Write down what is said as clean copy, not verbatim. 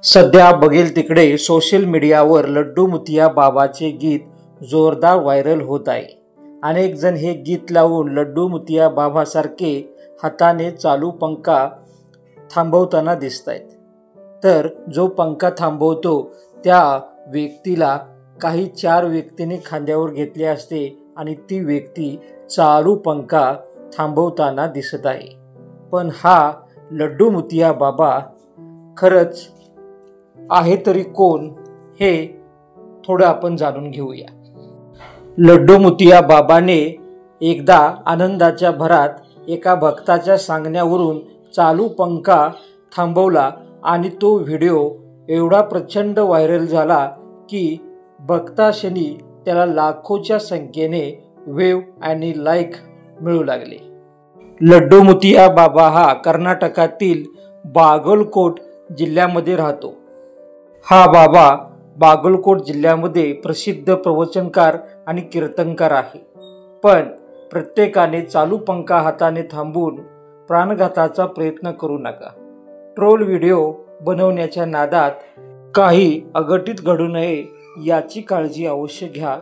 सध्या बघेल तिकडे सोशल मीडियावर लड्डू मुतिया बाबाचे गीत जोरदार व्हायरल होत आहे। अनेक जण हे गीत लावून लड्डू मुतिया बाबासारखे हाताने चालू पंखा थांबवताना दिसत आहेत। तर जो पंखा थांबवतो त्या व्यक्तीला काही 4 व्यक्तींनी खांद्यावर घेतले असते आणि ती व्यक्ती चालू पंखा थांबवताना दिसत आहे। पण हा लड्डू मुतिया बाबा खरंच आहे तरी कोण हे थोडं आपण जाणून घेऊया। लड्डू मुतिया बाबाने एकदा आनंदाच्या भरात एका भक्ताच्या सांगण्यावरून चालू पंखा थांबवला आणि तो व्हिडिओ एवढा प्रचंड व्हायरल झाला की भक्ताशनी त्याला लाखोच्या संख्येने वेव आणि लाईक मिळू लागले। लड्डू मुतिया बाबा हा कर्नाटकातील बागलकोट जिल्ह्यामध्ये राहतो। हा बाबा बागलकोट जिल्ह्यामध्ये प्रसिद्ध प्रवचनकार आणि कीर्तनकार आहे। पण प्रत्येकाने चालू पंखा हाताने थांबवून प्राणघाताचा प्रयत्न करू नका। ट्रोल व्हिडिओ बनवण्याच्या नादात काही अघटित घडू नये याची काळजी अवश्य घ्या।